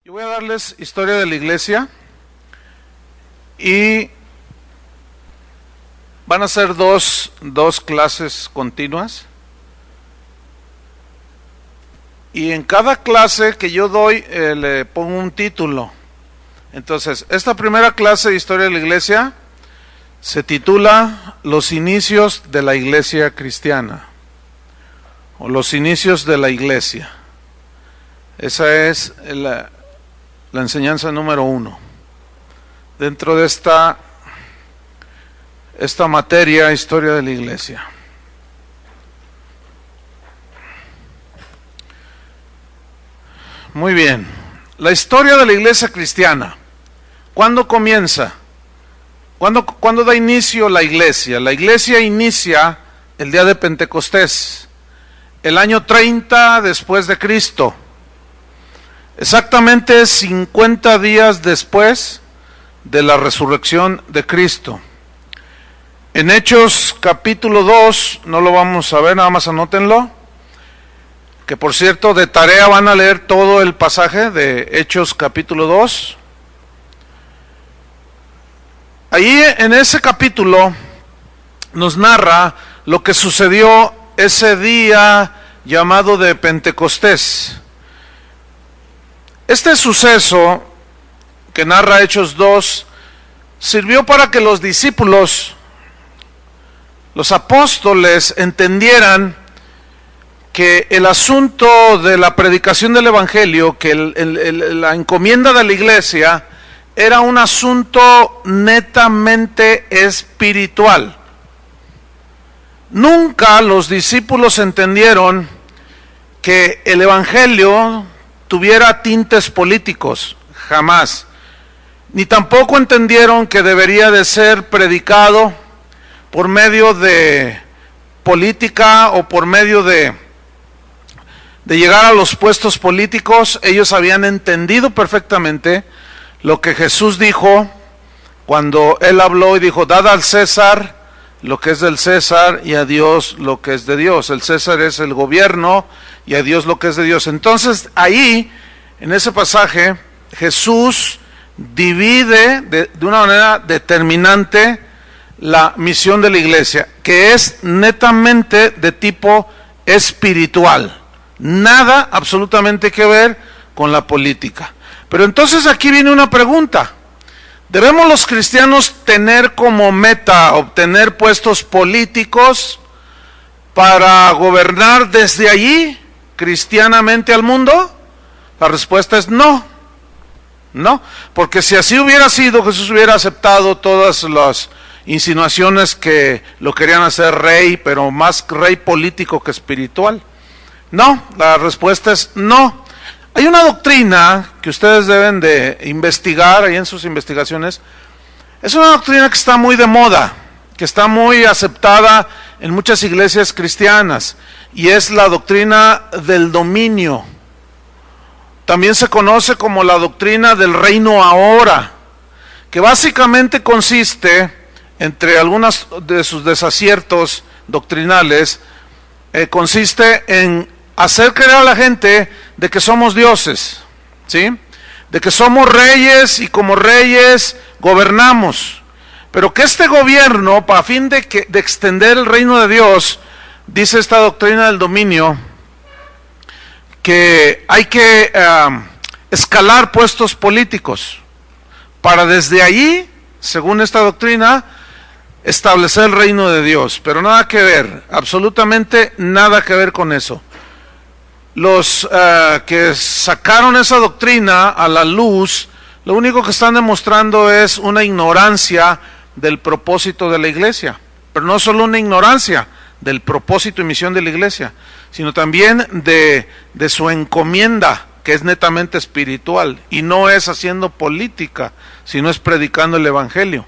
Yo voy a darles historia de la iglesia y van a ser dos clases continuas. Y en cada clase que yo doy le pongo un título. Entonces, esta primera clase de historia de la iglesia se titula Los inicios de la iglesia cristiana o los inicios de la iglesia. Esa es la enseñanza número 1 dentro de esta materia, historia de la iglesia. Muy bien, la historia de la iglesia cristiana. ¿Cuándo comienza? ¿Cuándo da inicio la iglesia? La iglesia inicia el día de Pentecostés, el año 30 después de Cristo. Exactamente 50 días después de la resurrección de Cristo. En Hechos capítulo 2, no lo vamos a ver, nada más anótenlo, que por cierto de tarea van a leer todo el pasaje de Hechos capítulo 2. Ahí en ese capítulo nos narra lo que sucedió ese día llamado de Pentecostés. Este suceso que narra Hechos 2 sirvió para que los discípulos, los apóstoles, entendieran que el asunto de la predicación del evangelio, que la encomienda de la iglesia era un asunto netamente espiritual. Nunca los discípulos entendieron que el evangelio tuviera tintes políticos, jamás. Ni tampoco entendieron que debería de ser predicado por medio de política o por medio de llegar a los puestos políticos. Ellos habían entendido perfectamente lo que Jesús dijo cuando Él habló y dijo: dad al César lo que es del César y a Dios lo que es de Dios. El César es el gobierno y a Dios lo que es de Dios. Entonces ahí, en ese pasaje, Jesús divide de una manera determinante la misión de la iglesia, que es netamente de tipo espiritual. Nada absolutamente que ver con la política. Pero entonces aquí viene una pregunta. ¿Debemos los cristianos tener como meta obtener puestos políticos para gobernar desde allí cristianamente al mundo? La respuesta es no. No, porque si así hubiera sido, Jesús hubiera aceptado todas las insinuaciones que lo querían hacer rey, pero más rey político que espiritual. No, la respuesta es no. Hay una doctrina que ustedes deben de investigar ahí en sus investigaciones. Es una doctrina que está muy de moda, que está muy aceptada en muchas iglesias cristianas, y es la doctrina del dominio. También se conoce como la doctrina del reino ahora, que básicamente consiste, entre algunos de sus desaciertos doctrinales, consiste en hacer creer a la gente de que somos dioses, ¿sí? De que somos reyes y como reyes gobernamos, pero que este gobierno, para fin de extender el reino de Dios, dice esta doctrina del dominio, que hay que escalar puestos políticos para desde allí, según esta doctrina, establecer el reino de Dios. Pero nada que ver, absolutamente nada que ver con eso. Los que sacaron esa doctrina a la luz, lo único que están demostrando es una ignorancia del propósito de la iglesia. Pero no solo una ignorancia del propósito y misión de la iglesia, sino también de su encomienda, que es netamente espiritual, y no es haciendo política, sino es predicando el evangelio.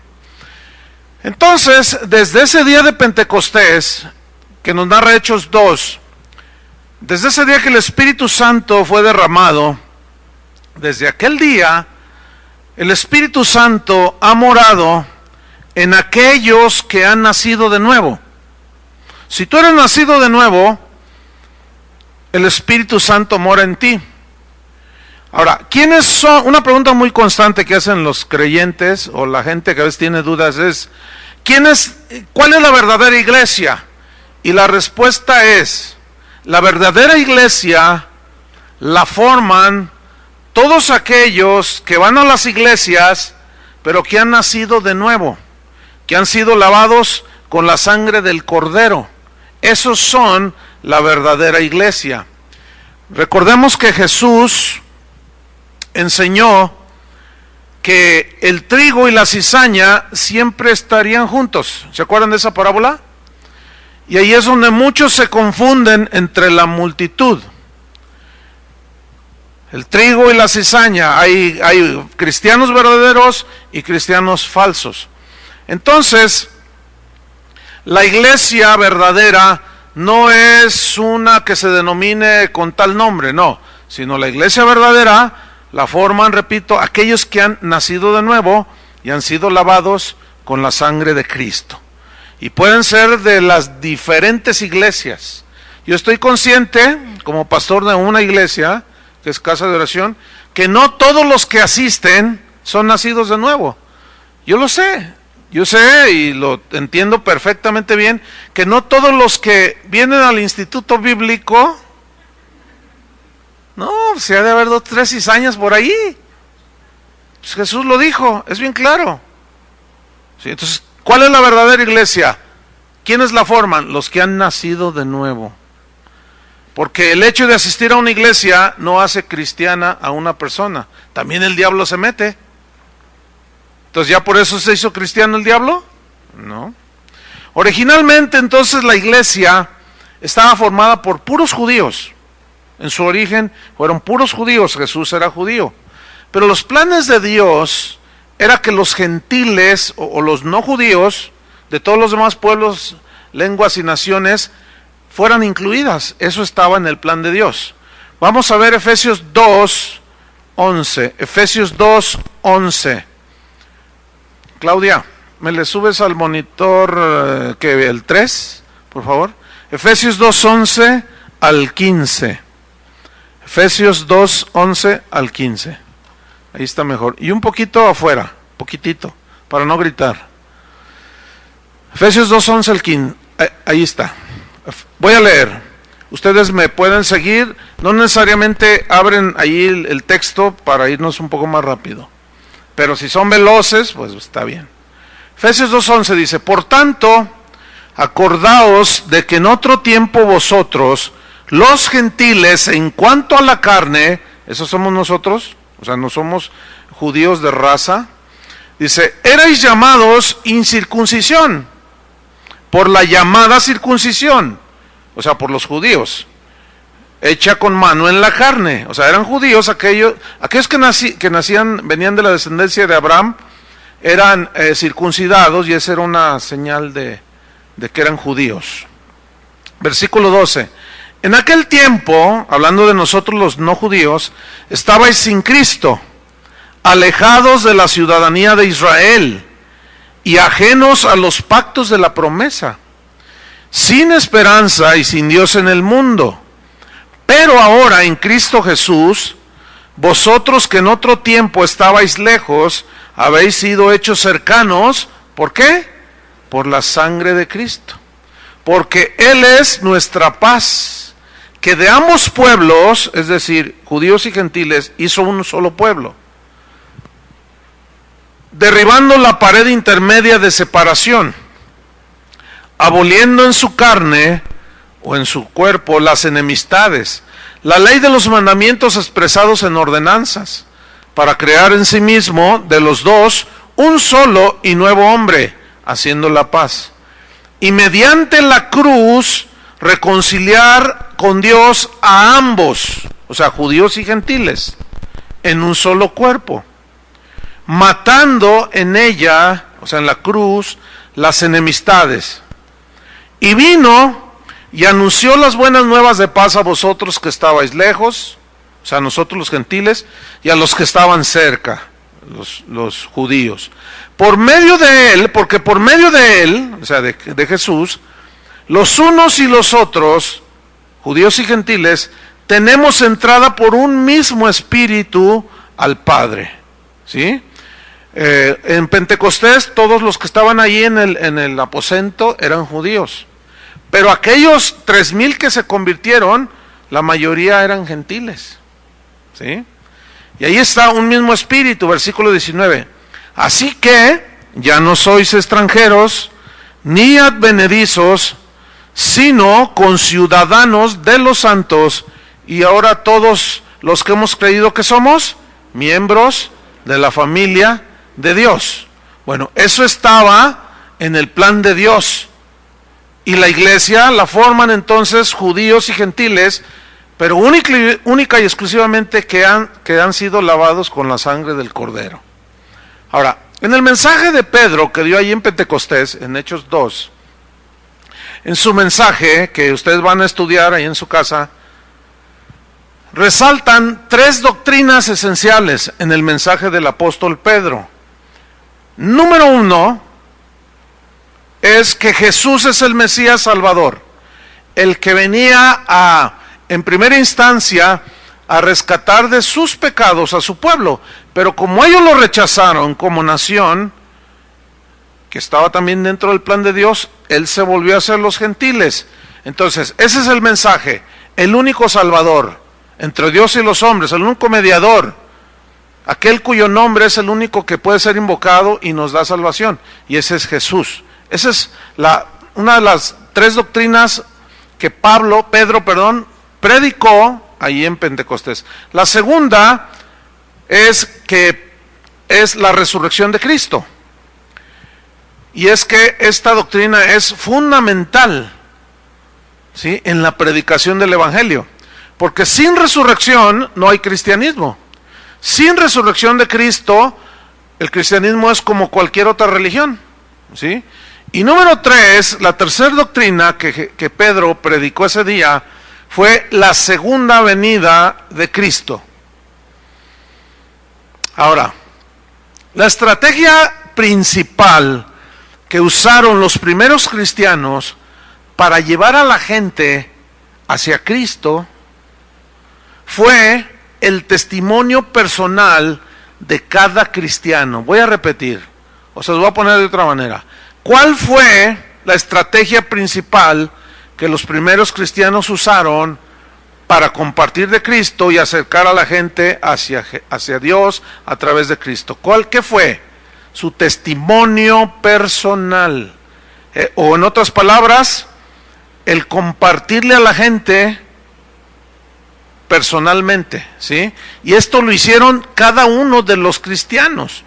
Entonces, desde ese día de Pentecostés, que nos narra Hechos 2, desde ese día que el Espíritu Santo fue derramado, desde aquel día, el Espíritu Santo ha morado en aquellos que han nacido de nuevo. Si tú eres nacido de nuevo, el Espíritu Santo mora en ti. Ahora, ¿quiénes son? Una pregunta muy constante que hacen los creyentes o la gente que a veces tiene dudas es, ¿cuál es la verdadera iglesia? Y la respuesta es, la verdadera iglesia la forman todos aquellos que van a las iglesias, pero que han nacido de nuevo, que han sido lavados con la sangre del Cordero. Esos son la verdadera iglesia. Recordemos que Jesús enseñó que el trigo y la cizaña siempre estarían juntos. ¿Se acuerdan de esa parábola? Y ahí es donde muchos se confunden entre la multitud. El trigo y la cizaña, hay cristianos verdaderos y cristianos falsos. Entonces, la iglesia verdadera no es una que se denomine con tal nombre, no, sino la iglesia verdadera la forman, repito, aquellos que han nacido de nuevo y han sido lavados con la sangre de Cristo. Y pueden ser de las diferentes iglesias. Yo estoy consciente, como pastor de una iglesia, que es casa de oración, que no todos los que asisten son nacidos de nuevo. Yo sé y lo entiendo perfectamente bien, que no todos los que vienen al instituto bíblico, no, se ha de haber 2, 3 cizañas por ahí. Pues Jesús lo dijo, es bien claro. ¿Sí? Entonces, ¿cuál es la verdadera iglesia? ¿Quiénes la forman? Los que han nacido de nuevo. Porque el hecho de asistir a una iglesia no hace cristiana a una persona. También el diablo se mete. Entonces, ¿ya por eso se hizo cristiano el diablo? No. Originalmente, entonces, la iglesia estaba formada por puros judíos. En su origen fueron puros judíos, Jesús era judío. Pero los planes de Dios era que los gentiles o los no judíos de todos los demás pueblos, lenguas y naciones fueran incluidas. Eso estaba en el plan de Dios. Vamos a ver Efesios 2:11. Efesios 2:11. Claudia, ¿me le subes al monitor el 3, por favor? Efesios 2:11 al 15. Efesios 2:11 al 15. Ahí está mejor. Y un poquito afuera, poquitito, para no gritar. Efesios 2:11 al 15. Ahí está. Voy a leer. Ustedes me pueden seguir. No necesariamente abren ahí el texto para irnos un poco más rápido. Pero si son veloces, pues está bien. Efesios 2:11 dice, por tanto, acordaos de que en otro tiempo vosotros, los gentiles, en cuanto a la carne, esos somos nosotros, o sea, no somos judíos de raza, dice, erais llamados incircuncisión, por la llamada circuncisión, o sea, por los judíos, hecha con mano en la carne, o sea, eran judíos, aquellos que nacían, venían de la descendencia de Abraham, eran circuncidados, y esa era una señal de que eran judíos. Versículo 12. En aquel tiempo, hablando de nosotros los no judíos, estabais sin Cristo, alejados de la ciudadanía de Israel y ajenos a los pactos de la promesa, sin esperanza y sin Dios en el mundo. Pero ahora en Cristo Jesús, vosotros que en otro tiempo estabais lejos, habéis sido hechos cercanos. ¿Por qué? Por la sangre de Cristo. Porque Él es nuestra paz, que de ambos pueblos, es decir, judíos y gentiles, hizo un solo pueblo, derribando la pared intermedia de separación, aboliendo en su carne o en su cuerpo las enemistades, la ley de los mandamientos expresados en ordenanzas, para crear en sí mismo de los dos un solo y nuevo hombre, haciendo la paz, y mediante la cruz reconciliar con Dios a ambos, o sea, judíos y gentiles, en un solo cuerpo, matando en ella, o sea, en la cruz, las enemistades. Y vino y anunció las buenas nuevas de paz a vosotros que estabais lejos, o sea, a nosotros los gentiles, y a los que estaban cerca, los judíos. Por medio de él, porque por medio de él, o sea, de Jesús, los unos y los otros, judíos y gentiles, tenemos entrada por un mismo espíritu al Padre. ¿Sí? En Pentecostés todos los que estaban ahí en el aposento eran judíos, pero aquellos 3,000 que se convirtieron, la mayoría eran gentiles. ¿Sí? Y ahí está un mismo espíritu, versículo 19. Así que ya no sois extranjeros ni advenedizos, sino conciudadanos de los santos, y ahora todos los que hemos creído que somos miembros de la familia de Dios. Bueno, eso estaba en el plan de Dios, y la iglesia la forman entonces judíos y gentiles, pero única y exclusivamente que han sido lavados con la sangre del Cordero. Ahora, en el mensaje de Pedro que dio ahí en Pentecostés, en Hechos 2, en su mensaje, que ustedes van a estudiar ahí en su casa, resaltan 3 doctrinas esenciales en el mensaje del apóstol Pedro. Número 1 es que Jesús es el Mesías Salvador, el que venía en primera instancia a rescatar de sus pecados a su pueblo, pero como ellos lo rechazaron como nación, que estaba también dentro del plan de Dios, Él se volvió a hacer los gentiles. Entonces, ese es el mensaje, el único Salvador entre Dios y los hombres, el único mediador, aquel cuyo nombre es el único que puede ser invocado y nos da salvación, y ese es Jesús. Esa es una de las 3 doctrinas que Pedro, predicó ahí en Pentecostés. La segunda es que es la resurrección de Cristo. Y es que esta doctrina es fundamental, ¿sí?, en la predicación del Evangelio. Porque sin resurrección no hay cristianismo. Sin resurrección de Cristo, el cristianismo es como cualquier otra religión. ¿Sí? Y número 3, la tercera doctrina que Pedro predicó ese día fue la segunda venida de Cristo. Ahora, la estrategia principal que usaron los primeros cristianos para llevar a la gente hacia Cristo fue el testimonio personal de cada cristiano. Voy a repetir, o se los voy a poner de otra manera. ¿Cuál fue la estrategia principal que los primeros cristianos usaron para compartir de Cristo y acercar a la gente hacia Dios a través de Cristo? ¿Qué fue? Su testimonio personal. O en otras palabras, el compartirle a la gente personalmente, ¿sí? Y esto lo hicieron cada uno de los cristianos.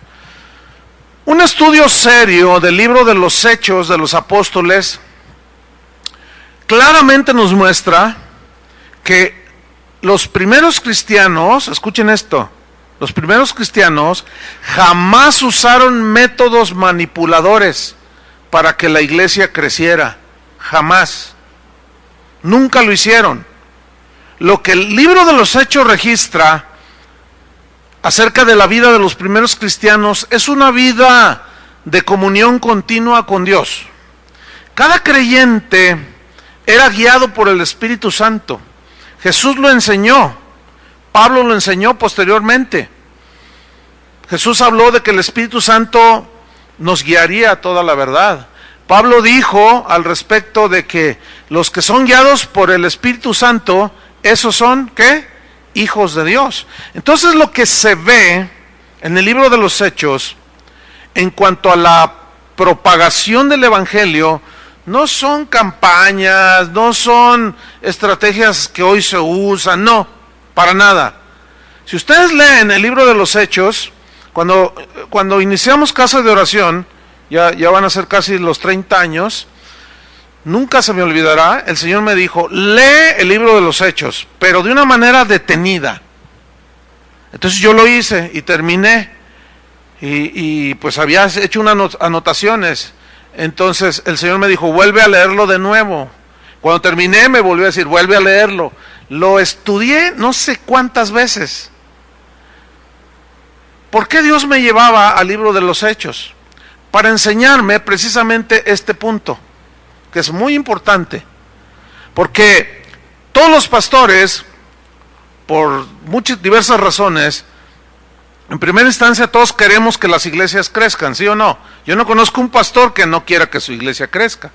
Un estudio serio del libro de los Hechos de los Apóstoles claramente nos muestra que los primeros cristianos, escuchen esto, los primeros cristianos jamás usaron métodos manipuladores para que la iglesia creciera, jamás, nunca lo hicieron. Lo que el libro de los Hechos registra acerca de la vida de los primeros cristianos es una vida de comunión continua con Dios. Cada creyente era guiado por el Espíritu Santo. Jesús lo enseñó, Pablo lo enseñó posteriormente. Jesús habló de que el Espíritu Santo nos guiaría a toda la verdad. Pablo dijo al respecto de que los que son guiados por el Espíritu Santo, esos son, ¿qué?, hijos de Dios. Entonces lo que se ve en el libro de los Hechos en cuanto a la propagación del Evangelio no son campañas, no son estrategias que hoy se usan, no, para nada. Si ustedes leen el libro de los Hechos, cuando iniciamos Casa de Oración, ya van a ser casi los 30 años, nunca se me olvidará, el Señor me dijo, lee el libro de los Hechos, pero de una manera detenida. Entonces yo lo hice y terminé, y pues había hecho unas anotaciones. Entonces el Señor me dijo, vuelve a leerlo de nuevo. Cuando terminé me volvió a decir, vuelve a leerlo. Lo estudié no sé cuántas veces. ¿Por qué Dios me llevaba al libro de los Hechos? Para enseñarme precisamente este punto, que es muy importante, porque todos los pastores por muchas diversas razones, en primera instancia todos queremos que las iglesias crezcan, ¿sí o no? Yo no conozco un pastor que no quiera que su iglesia crezca.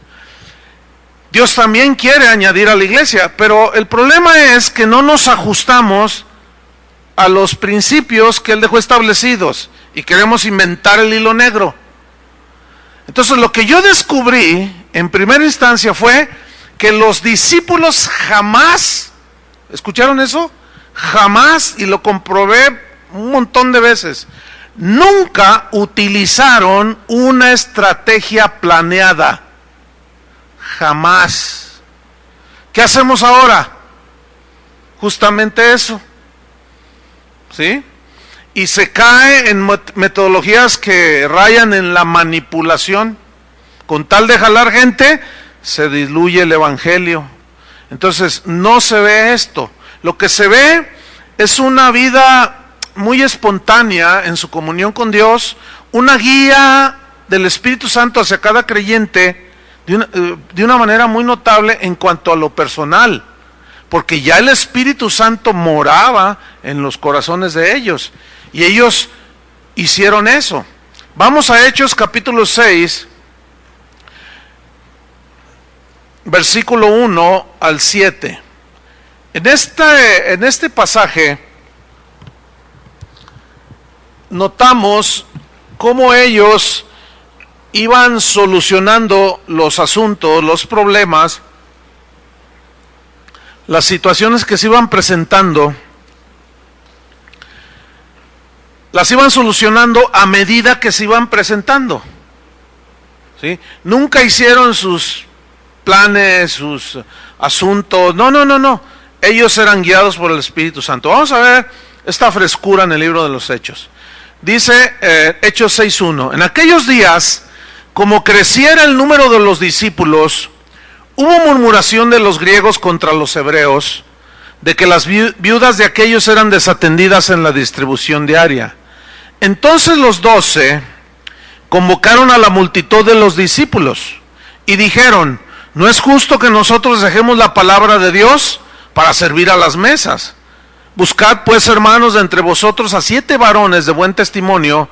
Dios también quiere añadir a la iglesia, pero el problema es que no nos ajustamos a los principios que Él dejó establecidos y queremos inventar el hilo negro. Entonces lo que yo descubrí en primera instancia fue que los discípulos jamás, ¿escucharon eso? Jamás, y lo comprobé un montón de veces, nunca utilizaron una estrategia planeada. Jamás. ¿Qué hacemos ahora? Justamente eso. ¿Sí? Y se cae en metodologías que rayan en la manipulación. Con tal de jalar gente, se diluye el evangelio. Entonces, no se ve esto. Lo que se ve es una vida muy espontánea en su comunión con Dios, una guía del Espíritu Santo hacia cada creyente de una manera muy notable en cuanto a lo personal, porque ya el Espíritu Santo moraba en los corazones de ellos, y ellos hicieron eso. Vamos a Hechos capítulo 6, versículo 1 al 7. En este pasaje notamos cómo ellos iban solucionando los asuntos, los problemas, las situaciones que se iban presentando, las iban solucionando a medida que se iban presentando. ¿Sí? Nunca hicieron sus planes, sus asuntos, no. Ellos eran guiados por el Espíritu Santo. Vamos a ver esta frescura en el libro de los Hechos. Dice Hechos 6:1, en aquellos días, como creciera el número de los discípulos, hubo murmuración de los griegos contra los hebreos, de que las viudas de aquellos eran desatendidas en la distribución diaria. Entonces los 12 convocaron a la multitud de los discípulos y dijeron, ¿no es justo que nosotros dejemos la palabra de Dios para servir a las mesas? Buscad pues, hermanos, de entre vosotros a 7 varones de buen testimonio,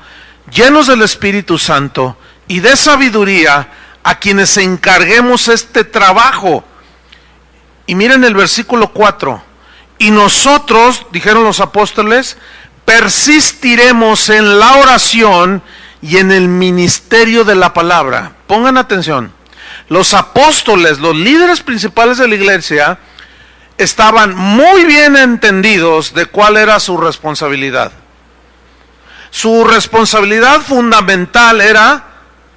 llenos del Espíritu Santo y de sabiduría, a quienes encarguemos este trabajo. Y miren el versículo 4. Y nosotros, dijeron los apóstoles, persistiremos en la oración y en el ministerio de la palabra. Pongan atención. Los apóstoles, los líderes principales de la iglesia, estaban muy bien entendidos de cuál era su responsabilidad. Su responsabilidad fundamental era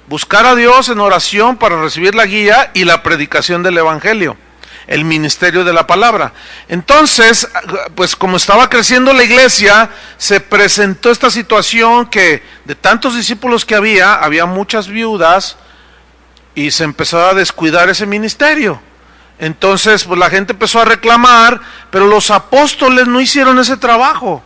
buscar a Dios en oración para recibir la guía y la predicación del evangelio, el ministerio de la palabra. Entonces, pues como estaba creciendo la iglesia, se presentó esta situación que de tantos discípulos que había muchas viudas y se empezó a descuidar ese ministerio. Entonces, pues la gente empezó a reclamar, pero los apóstoles no hicieron ese trabajo,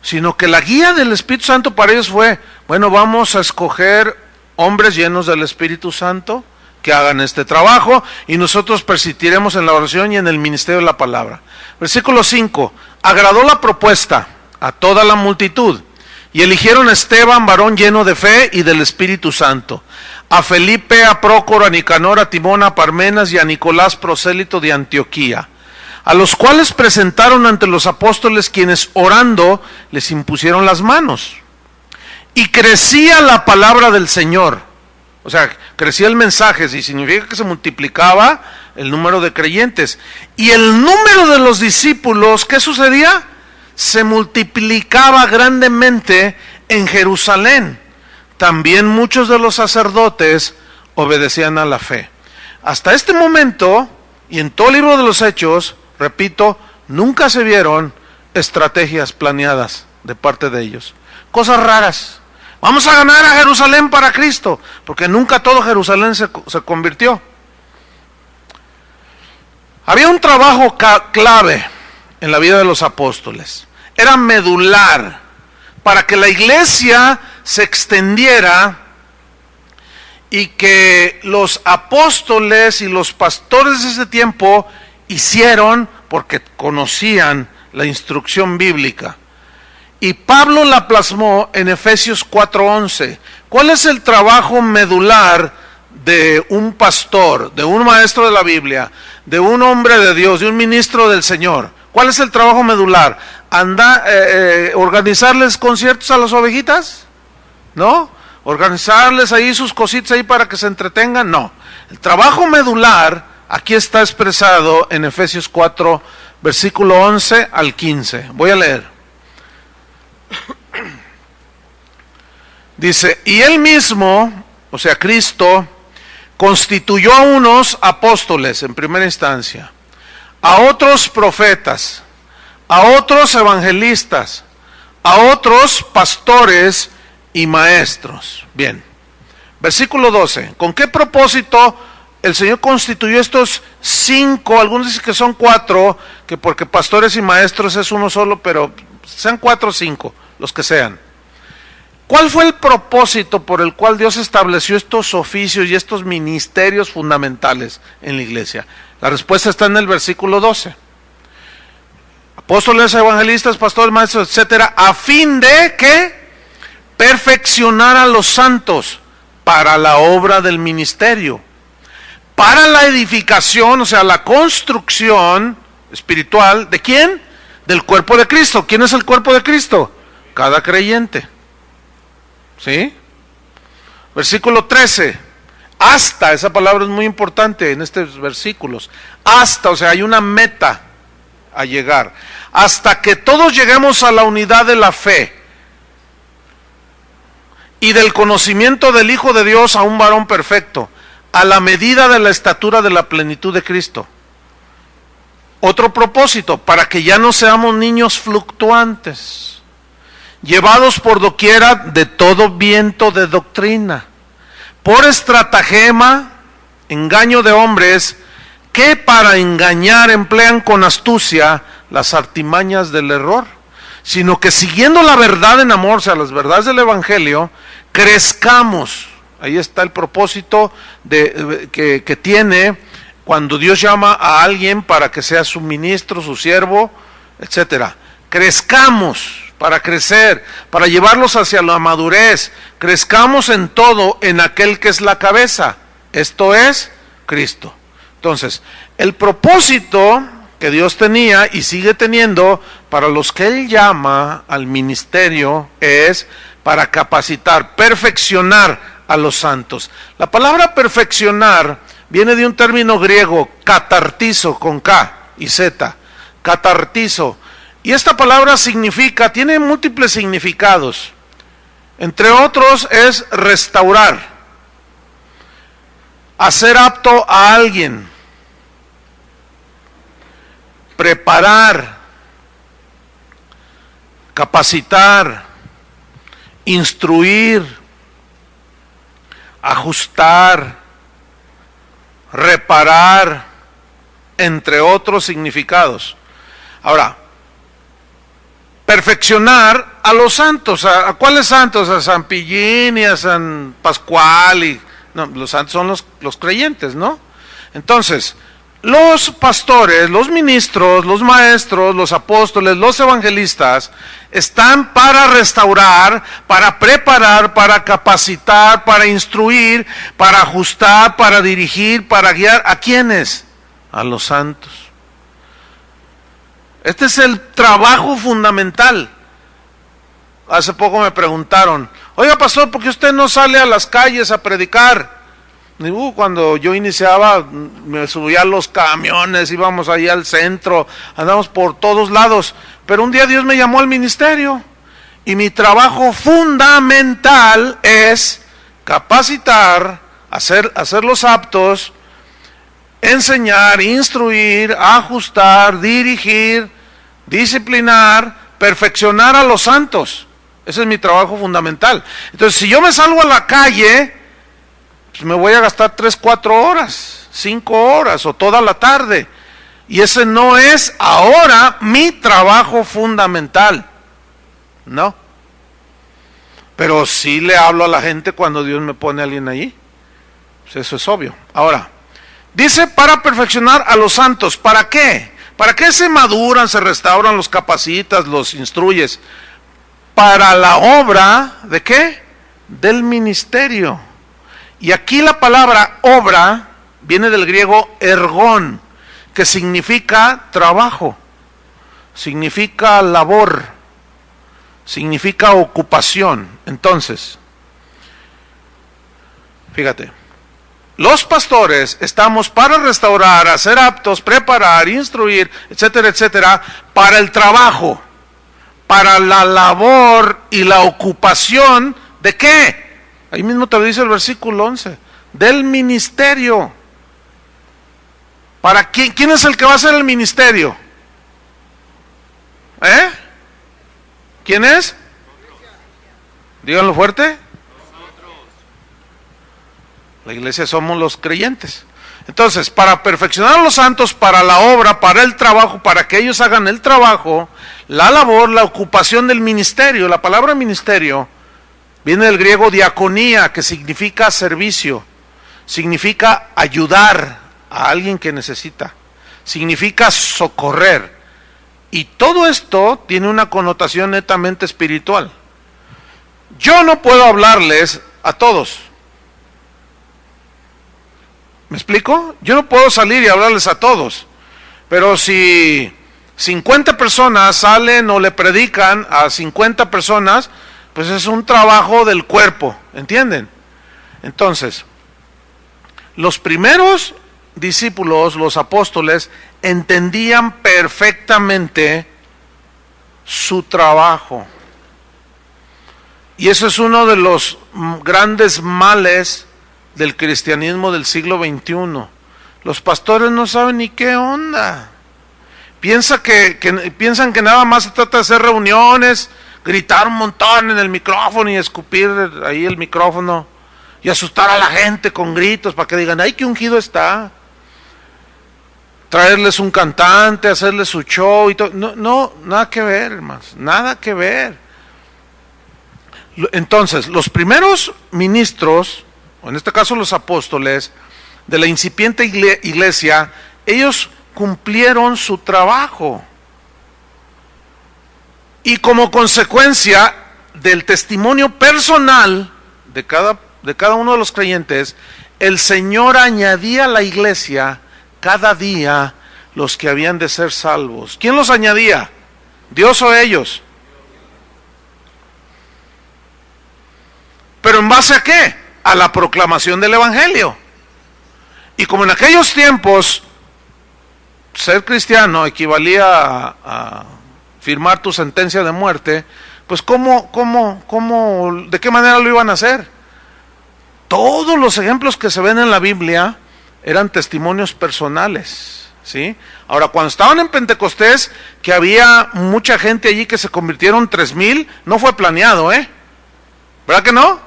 sino que la guía del Espíritu Santo para ellos fue, bueno, vamos a escoger hombres llenos del Espíritu Santo que hagan este trabajo y nosotros persistiremos en la oración y en el ministerio de la palabra. Versículo 5, agradó la propuesta a toda la multitud y eligieron a Esteban, varón lleno de fe y del Espíritu Santo, a Felipe, a Prócoro, a Nicanor, a Timón, a Parmenas y a Nicolás, prosélito de Antioquía, a los cuales presentaron ante los apóstoles, quienes orando les impusieron las manos. Y crecía la palabra del Señor, o sea, crecía el mensaje, y significa que se multiplicaba el número de creyentes. Y el número de los discípulos, ¿qué sucedía? Se multiplicaba grandemente en Jerusalén. También muchos de los sacerdotes obedecían a la fe. Hasta este momento, y en todo el libro de los Hechos, repito, nunca se vieron estrategias planeadas de parte de ellos. Cosas raras. Vamos a ganar a Jerusalén para Cristo, porque nunca todo Jerusalén se convirtió. Había un trabajo clave en la vida de los apóstoles. Era medular para que la iglesia se extendiera y que los apóstoles y los pastores de ese tiempo hicieron, porque conocían la instrucción bíblica. Y Pablo la plasmó en Efesios 4:11. ¿Cuál es el trabajo medular de un pastor, de un maestro de la Biblia, de un hombre de Dios, de un ministro del Señor? ¿Cuál es el trabajo medular? ¿Organizarles conciertos a las ovejitas? ¿No? ¿Organizarles ahí sus cositas ahí para que se entretengan? No. El trabajo medular aquí está expresado en Efesios 4, versículo 11 al 15. Voy a leer. Dice, y él mismo, o sea Cristo, constituyó a unos apóstoles en primera instancia, a otros profetas, a otros evangelistas, a otros pastores y maestros. Bien, versículo 12, ¿con qué propósito el Señor constituyó estos 5? Algunos dicen que son 4, que porque pastores y maestros es uno solo, pero sean 4 o 5, los que sean. ¿Cuál fue el propósito por el cual Dios estableció estos oficios y estos ministerios fundamentales en la iglesia? La respuesta está en el versículo 12. Apóstoles, evangelistas, pastores, maestros, etcétera, a fin de que perfeccionar a los santos para la obra del ministerio, para la edificación, o sea, la construcción espiritual, ¿de quién? Del cuerpo de Cristo. ¿Quién es el cuerpo de Cristo? Cada creyente. ¿Sí? Versículo 13. Hasta, esa palabra es muy importante en estos versículos. Hasta, o sea, hay una meta a llegar. Hasta que todos lleguemos a la unidad de la fe y del conocimiento del Hijo de Dios, a un varón perfecto, a la medida de la estatura de la plenitud de Cristo. Otro propósito, para que ya no seamos niños fluctuantes, llevados por doquiera de todo viento de doctrina, por estratagema, engaño de hombres, que para engañar emplean con astucia las artimañas del error, sino que siguiendo la verdad en amor, o sea, las verdades del Evangelio, crezcamos. Ahí está el propósito que tiene cuando Dios llama a alguien para que sea su ministro, su siervo, etcétera. Crezcamos, para crecer, para llevarlos hacia la madurez. Crezcamos en todo en aquel que es la cabeza, esto es Cristo. Entonces, el propósito que Dios tenía y sigue teniendo para los que Él llama al ministerio es para capacitar, perfeccionar a los santos. La palabra perfeccionar viene de un término griego, catartizo, con K y Z, catartizo. Y esta palabra significa, tiene múltiples significados. Entre otros es restaurar, hacer apto a alguien, preparar, capacitar, instruir, ajustar, reparar, entre otros significados. Ahora, perfeccionar a los santos. ¿A cuáles santos? A San Pillín y a San Pascual. No, los santos son los creyentes, ¿no? Entonces, los pastores, los ministros, los maestros, los apóstoles, los evangelistas están para restaurar, para preparar, para capacitar, para instruir, para ajustar, para dirigir, para guiar. ¿A quiénes? A los santos. Este es el trabajo fundamental. Hace poco me preguntaron, oiga pastor, ¿por qué usted no sale a las calles a predicar? Y, cuando yo iniciaba, me subía a los camiones, íbamos ahí al centro, andamos por todos lados. Pero un día Dios me llamó al ministerio y mi trabajo fundamental es capacitar, hacerlos aptos, enseñar, instruir, ajustar, dirigir, disciplinar, perfeccionar a los santos. Ese es mi trabajo fundamental. Entonces, si yo me salgo a la calle, pues me voy a gastar 3, 4 horas, 5 horas o toda la tarde. Y ese no es ahora mi trabajo fundamental. No. Pero sí le hablo a la gente cuando Dios me pone a alguien allí. Pues eso es obvio. Ahora, dice para perfeccionar a los santos. ¿Para qué? ¿Para qué se maduran, se restauran, los capacitas, los instruyes? Para la obra, ¿de qué? Del ministerio. Y aquí la palabra obra viene del griego ergón, que significa trabajo, significa labor, significa ocupación. Entonces, fíjate, los pastores estamos para restaurar, hacer aptos, preparar, instruir, etcétera, etcétera, para el trabajo, para la labor y la ocupación, ¿de qué? Ahí mismo te lo dice el versículo 11, del ministerio. ¿Para quién es el que va a hacer el ministerio? ¿Quién es? Díganlo fuerte. La iglesia somos los creyentes. Entonces, para perfeccionar a los santos, para la obra, para el trabajo, para que ellos hagan el trabajo, la labor, la ocupación del ministerio. La palabra ministerio viene del griego diaconía, que significa servicio, significa ayudar a alguien que necesita, significa socorrer. Y todo esto tiene una connotación netamente espiritual. Yo no puedo hablarles a todos. ¿Me explico? Yo no puedo salir y hablarles a todos. Pero si 50 personas salen o le predican a 50 personas, pues es un trabajo del cuerpo, ¿entienden? Entonces, los primeros discípulos, los apóstoles, entendían perfectamente su trabajo. Y eso es uno de los grandes males del cristianismo del siglo XXI. Los pastores no saben ni qué onda. Piensan que nada más se trata de hacer reuniones, gritar un montón en el micrófono y escupir ahí el micrófono y asustar a la gente con gritos para que digan, ¡ay, qué ungido está! Traerles un cantante, hacerles su show y todo. No, nada que ver, hermanos, nada que ver. Entonces, los primeros ministros, o en este caso los apóstoles, de la incipiente iglesia, ellos cumplieron su trabajo. Y como consecuencia del testimonio personal de cada uno de los creyentes, el Señor añadía a la iglesia cada día los que habían de ser salvos. ¿Quién los añadía? ¿Dios o ellos? ¿Pero en base a qué? A la proclamación del evangelio. Y como en aquellos tiempos ser cristiano equivalía a firmar tu sentencia de muerte, pues ¿de qué manera lo iban a hacer? Todos los ejemplos que se ven en la Biblia eran testimonios personales, ¿sí? Ahora, cuando estaban en Pentecostés, que había mucha gente allí que se convirtieron 3,000, no fue planeado, ¿verdad que no?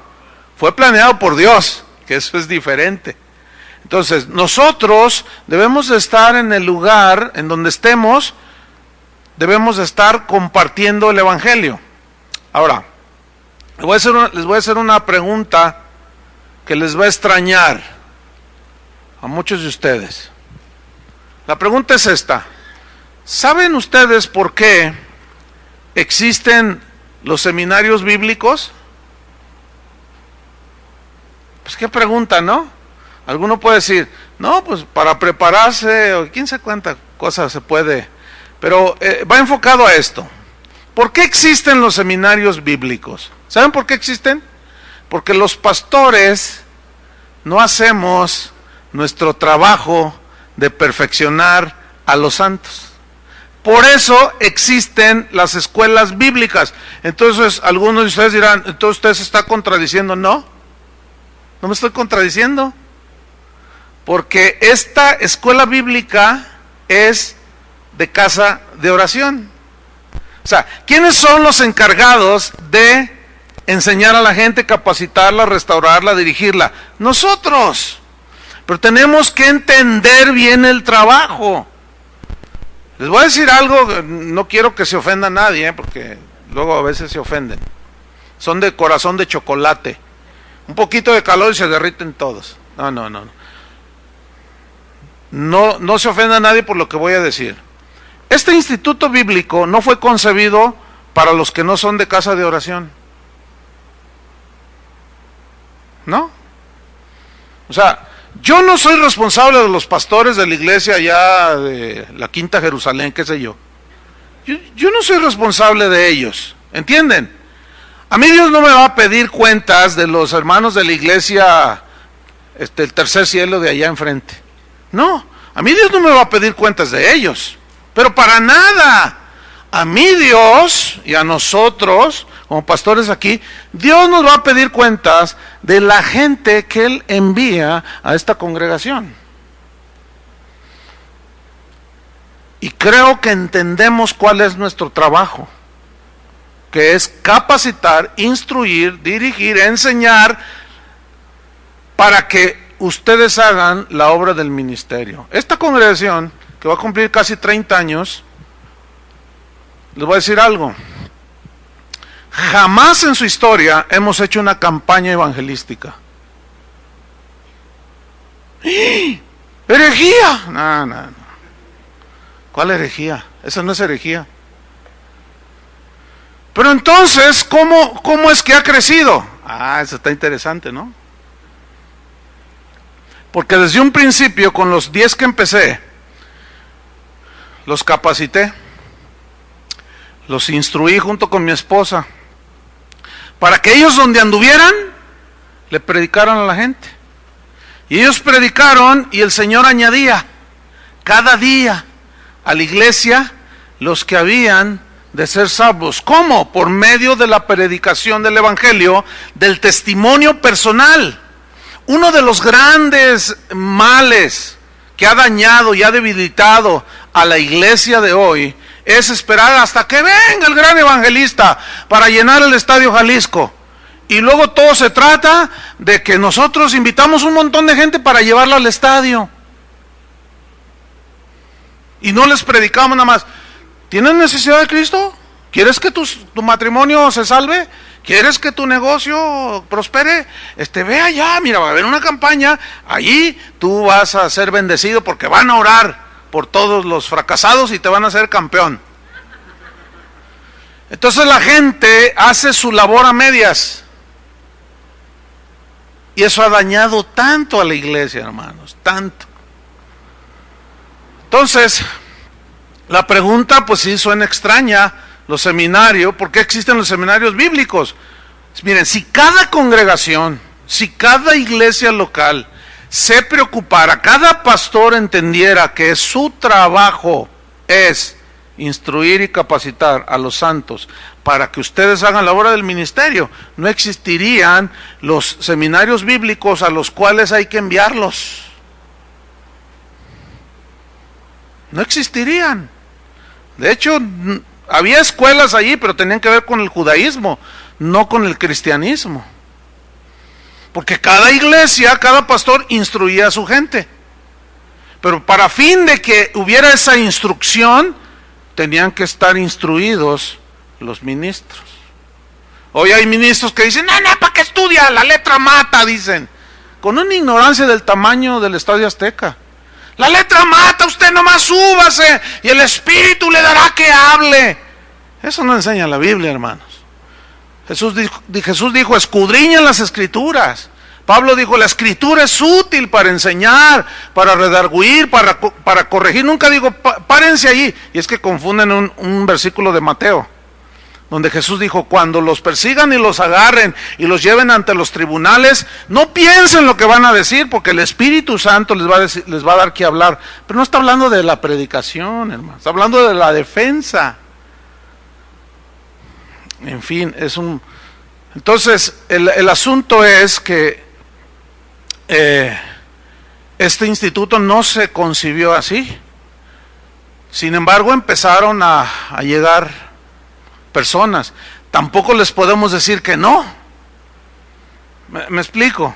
Fue planeado por Dios, que eso es diferente. Entonces, nosotros debemos de estar en el lugar en donde estemos, debemos de estar compartiendo el evangelio. Ahora, les voy a hacer una pregunta que les va a extrañar a muchos de ustedes. La pregunta es esta: ¿saben ustedes por qué existen los seminarios bíblicos? Pues qué pregunta, ¿no? Alguno puede decir, no, pues para prepararse, o quién sabe cuánta cosa se puede, pero va enfocado a esto. ¿Por qué existen los seminarios bíblicos? ¿Saben por qué existen? Porque los pastores no hacemos nuestro trabajo de perfeccionar a los santos. Por eso existen las escuelas bíblicas. Entonces, algunos de ustedes dirán, entonces usted se está contradiciendo. No me estoy contradiciendo. Porque esta escuela bíblica es de casa de oración. O sea, ¿quiénes son los encargados de enseñar a la gente, capacitarla, restaurarla, dirigirla? Nosotros. Pero tenemos que entender bien el trabajo. Les voy a decir algo, no quiero que se ofenda a nadie, porque luego a veces se ofenden. Son de corazón de chocolate. Un poquito de calor y se derriten todos. No se ofenda a nadie por lo que voy a decir. este instituto bíblico no fue concebido para los que no son de casa de oración. ¿No? O sea, yo no soy responsable de los pastores de la iglesia allá de la Quinta Jerusalén, qué sé yo. Yo no soy responsable de ellos, ¿entienden? A mí Dios no me va a pedir cuentas de los hermanos de la iglesia, el tercer cielo de allá enfrente. No, a mí Dios no me va a pedir cuentas de ellos, pero para nada. A mí Dios y a nosotros, como pastores aquí, Dios nos va a pedir cuentas de la gente que Él envía a esta congregación. Y creo que entendemos cuál es nuestro trabajo, que es capacitar, instruir, dirigir, enseñar, para que ustedes hagan la obra del ministerio. Esta congregación, que va a cumplir casi 30 años, les voy a decir algo. Jamás en su historia hemos hecho una campaña evangelística. ¡Herejía! No. ¿Cuál herejía? Esa no es herejía. Pero entonces, ¿cómo es que ha crecido? Eso está interesante, ¿no? Porque desde un principio, con los 10 que empecé, los capacité, los instruí junto con mi esposa, para que ellos donde anduvieran, le predicaran a la gente. Y ellos predicaron y el Señor añadía cada día a la iglesia los que habían de ser salvos. ¿Cómo? Por medio de la predicación del evangelio, del testimonio personal. Uno de los grandes males que ha dañado y ha debilitado a la iglesia de hoy es esperar hasta que venga el gran evangelista para llenar el Estadio Jalisco. Y luego todo se trata de que nosotros invitamos un montón de gente para llevarla al estadio. Y no les predicamos nada más. ¿Tienes necesidad de Cristo? ¿Quieres que tu matrimonio se salve? ¿Quieres que tu negocio prospere? Ve allá, mira, va a haber una campaña. Allí tú vas a ser bendecido porque van a orar por todos los fracasados y te van a hacer campeón. Entonces la gente hace su labor a medias. Y eso ha dañado tanto a la iglesia, hermanos, tanto. Entonces, la pregunta pues sí suena extraña, los seminarios, ¿por qué existen los seminarios bíblicos? Miren, si cada congregación, si cada iglesia local se preocupara, cada pastor entendiera que su trabajo es instruir y capacitar a los santos para que ustedes hagan la obra del ministerio, no existirían los seminarios bíblicos a los cuales hay que enviarlos. No existirían. De hecho, había escuelas allí, pero tenían que ver con el judaísmo, no con el cristianismo. Porque cada iglesia, cada pastor instruía a su gente. Pero para fin de que hubiera esa instrucción, tenían que estar instruidos los ministros. Hoy hay ministros que dicen, no, ¿para qué estudia? La letra mata, dicen. Con una ignorancia del tamaño del Estadio Azteca. La letra mata, usted nomás súbase y el Espíritu le dará que hable. Eso no enseña la Biblia, hermanos. Jesús dijo, escudriñen las Escrituras. Pablo dijo, la Escritura es útil para enseñar, para redarguir, para corregir. Nunca digo, párense allí. Y es que confunden un versículo de Mateo, donde Jesús dijo, cuando los persigan y los agarren y los lleven ante los tribunales, no piensen lo que van a decir, porque el Espíritu Santo les va a dar que hablar. Pero no está hablando de la predicación, hermano, está hablando de la defensa. En fin, entonces el asunto es que este instituto no se concibió así. Sin embargo, empezaron a llegar personas. Tampoco les podemos decir que no. Me explico.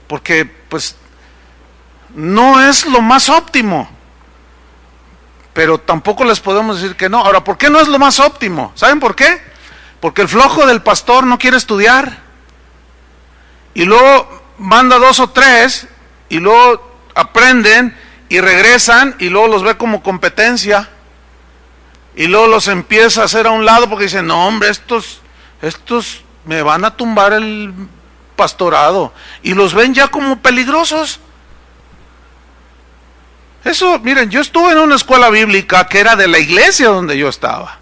Porque pues no es lo más óptimo. Pero tampoco les podemos decir que no. Ahora, ¿por qué no es lo más óptimo? ¿Saben por qué? Porque el flojo del pastor no quiere estudiar. Y luego manda 2 o 3 y luego aprenden y regresan y luego los ve como competencia. y luego los empieza a hacer a un lado porque dicen, no hombre, estos me van a tumbar el pastorado, y los ven ya como peligrosos. Eso, miren, yo estuve en una escuela bíblica que era de la iglesia donde yo estaba,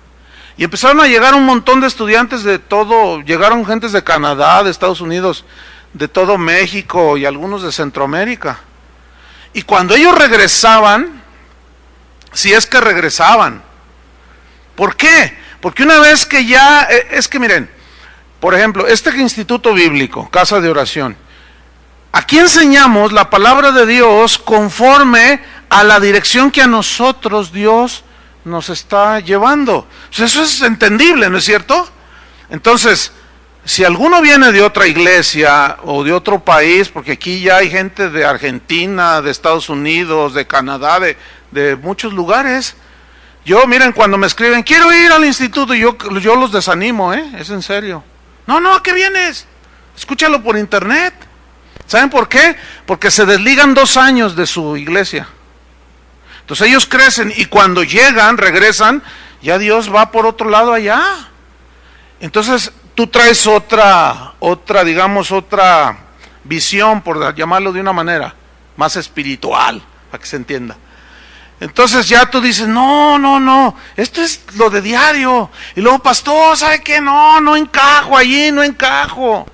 y empezaron a llegar un montón de estudiantes de todo, llegaron gentes de Canadá, de Estados Unidos, de todo México y algunos de Centroamérica. Y cuando ellos regresaban, si es que regresaban, ¿por qué? Porque una vez que ya, es que miren, por ejemplo, este instituto bíblico, casa de oración, aquí enseñamos la palabra de Dios conforme a la dirección que a nosotros Dios nos está llevando. Pues eso es entendible, ¿no es cierto? Entonces, si alguno viene de otra iglesia o de otro país, porque aquí ya hay gente de Argentina, de Estados Unidos, de Canadá, de muchos lugares. Yo, miren, cuando me escriben, quiero ir al instituto, yo los desanimo, es en serio. No, ¿a qué vienes? Escúchalo por internet. ¿Saben por qué? Porque se desligan 2 años de su iglesia. Entonces ellos crecen y cuando llegan, regresan, ya Dios va por otro lado allá. Entonces tú traes otra visión, por llamarlo de una manera más espiritual, para que se entienda. Entonces ya tú dices, no, esto es lo de diario. Y luego, pastor, ¿sabe qué? No encajo allí, no encajo.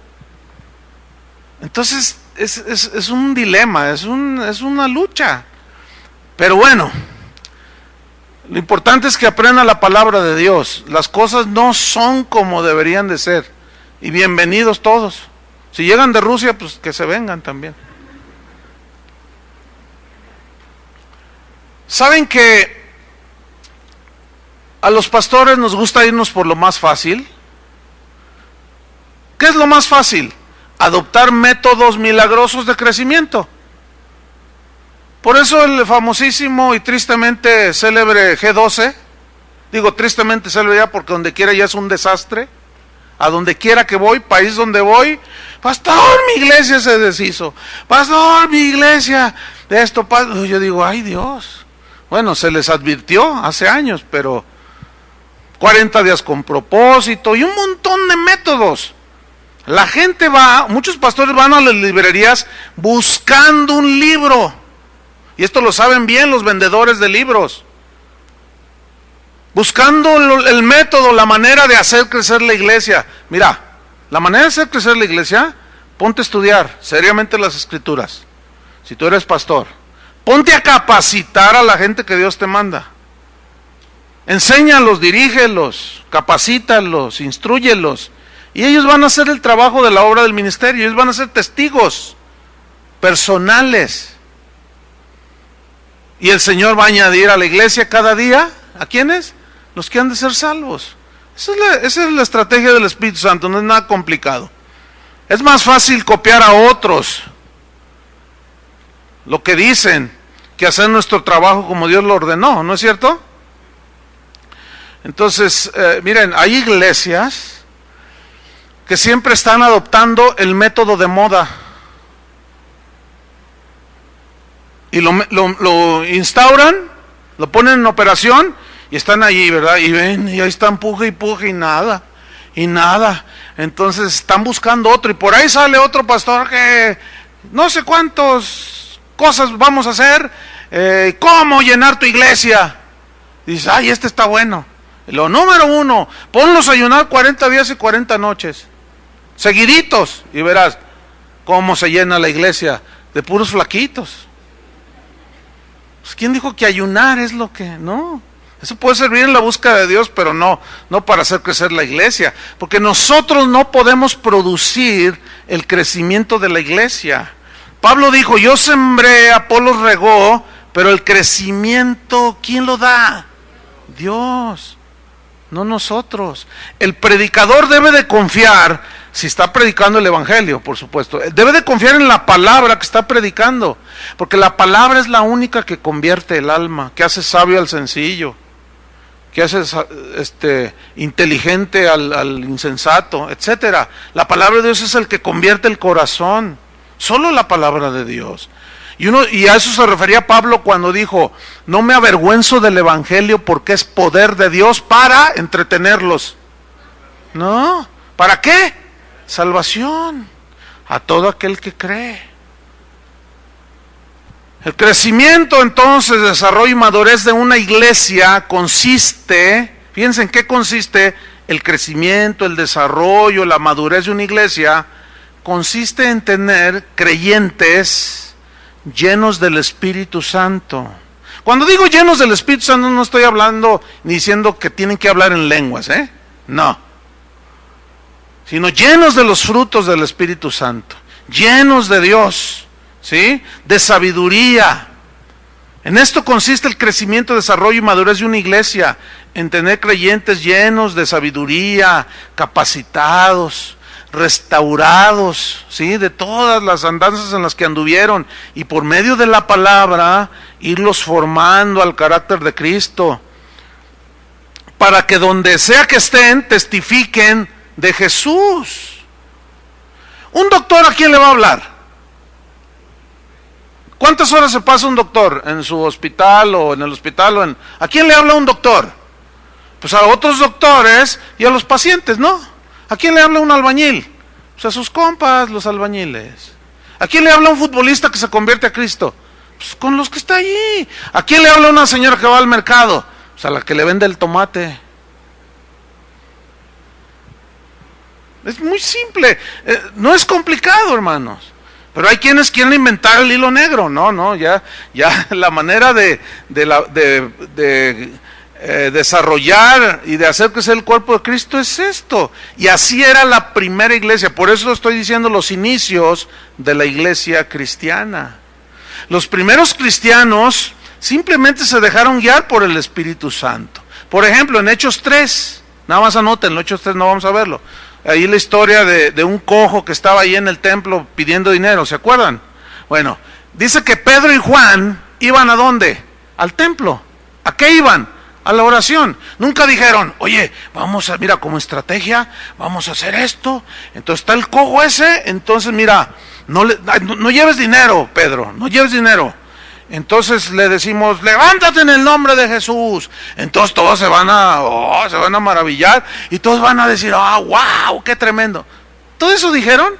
Entonces es un dilema, es una lucha. Pero bueno, lo importante es que aprendan la palabra de Dios. Las cosas no son como deberían de ser. Y bienvenidos todos. Si llegan de Rusia, pues que se vengan también. ¿Saben que a los pastores nos gusta irnos por lo más fácil? ¿Qué es lo más fácil? Adoptar métodos milagrosos de crecimiento. Por eso el famosísimo y tristemente célebre G12, digo tristemente célebre ya porque donde quiera ya es un desastre, a donde quiera que voy, país donde voy, pastor, mi iglesia se deshizo, pastor, mi iglesia, de esto, yo digo, ay Dios, bueno, se les advirtió hace años, pero 40 días con propósito y un montón de métodos. La gente va, muchos pastores van a las librerías buscando un libro. Y esto lo saben bien los vendedores de libros. Buscando el método, la manera de hacer crecer la iglesia. Mira, la manera de hacer crecer la iglesia, ponte a estudiar seriamente las escrituras. Si tú eres pastor, ponte a capacitar a la gente que Dios te manda. Enséñalos, dirígelos, capacítalos, instrúyelos. Y ellos van a hacer el trabajo de la obra del ministerio. Ellos van a ser testigos personales. Y el Señor va a añadir a la iglesia cada día, ¿a quiénes? Los que han de ser salvos. Esa es la estrategia del Espíritu Santo, no es nada complicado. Es más fácil copiar a otros lo que dicen que hacer nuestro trabajo como Dios lo ordenó, ¿no es cierto? Entonces, miren, hay iglesias que siempre están adoptando el método de moda. Y lo instauran, lo ponen en operación y están allí, ¿verdad? Y ven, y ahí están puje y puje y nada. Entonces están buscando otro y por ahí sale otro pastor que no sé cuántas cosas vamos a hacer, cómo llenar tu iglesia. Dices, ay, este está bueno. Lo número 1, ponlos a ayunar 40 días y 40 noches, seguiditos, y verás cómo se llena la iglesia de puros flaquitos. Pues, ¿quién dijo que ayunar es lo que? No, eso puede servir en la búsqueda de Dios, pero no para hacer crecer la iglesia, porque nosotros no podemos producir el crecimiento de la iglesia. Pablo dijo, yo sembré, Apolos regó, pero el crecimiento, ¿quién lo da? Dios, no nosotros. El predicador debe de confiar, si está predicando el evangelio, por supuesto, debe de confiar en la palabra que está predicando, porque la palabra es la única que convierte el alma, que hace sabio al sencillo, que hace inteligente al insensato, etcétera. La palabra de Dios es el que convierte el corazón, solo la palabra de Dios. Y a eso se refería Pablo cuando dijo, no me avergüenzo del evangelio porque es poder de Dios para entretenerlos. No, ¿para qué? Salvación a todo aquel que cree. El crecimiento, entonces, desarrollo y madurez de una iglesia consiste, fíjense en qué consiste el crecimiento, el desarrollo, la madurez de una iglesia, consiste en tener creyentes llenos del Espíritu Santo. Cuando digo llenos del Espíritu Santo, no estoy hablando ni diciendo que tienen que hablar en lenguas, no, sino llenos de los frutos del Espíritu Santo, llenos de Dios, ¿sí? De sabiduría. En esto consiste el crecimiento, desarrollo y madurez de una iglesia, en tener creyentes llenos de sabiduría, capacitados, restaurados, ¿sí? De todas las andanzas en las que anduvieron, y por medio de la palabra irlos formando al carácter de Cristo, para que donde sea que estén testifiquen de Jesús. Un doctor, ¿a quién le va a hablar? ¿Cuántas horas se pasa un doctor en su hospital o en el hospital? ¿A quién le habla un doctor? Pues a otros doctores y a los pacientes, ¿no? ¿A quién le habla un albañil? Pues a sus compas, los albañiles. ¿A quién le habla un futbolista que se convierte a Cristo? Pues con los que está allí. ¿A quién le habla una señora que va al mercado? Pues a la que le vende el tomate. Es muy simple, no es complicado, hermanos. Pero hay quienes quieren inventar el hilo negro. No, ya la manera de desarrollar y de hacer crecer el cuerpo de Cristo es esto. Y así era la primera iglesia. Por eso estoy diciendo los inicios de la iglesia cristiana. Los primeros cristianos simplemente se dejaron guiar por el Espíritu Santo. Por ejemplo, en Hechos 3, nada más anoten, en Hechos 3 no vamos a verlo. Ahí la historia de un cojo que estaba ahí en el templo pidiendo dinero, ¿se acuerdan? Bueno, dice que Pedro y Juan iban ¿a dónde? Al templo. ¿A qué iban? A la oración. Nunca dijeron, oye, mira, como estrategia, vamos a hacer esto. Entonces está el cojo ese, entonces mira, no lleves dinero, Pedro, no lleves dinero. Entonces le decimos, levántate en el nombre de Jesús. Entonces todos se van a maravillar y todos van a decir, wow, qué tremendo. ¿Todo eso dijeron?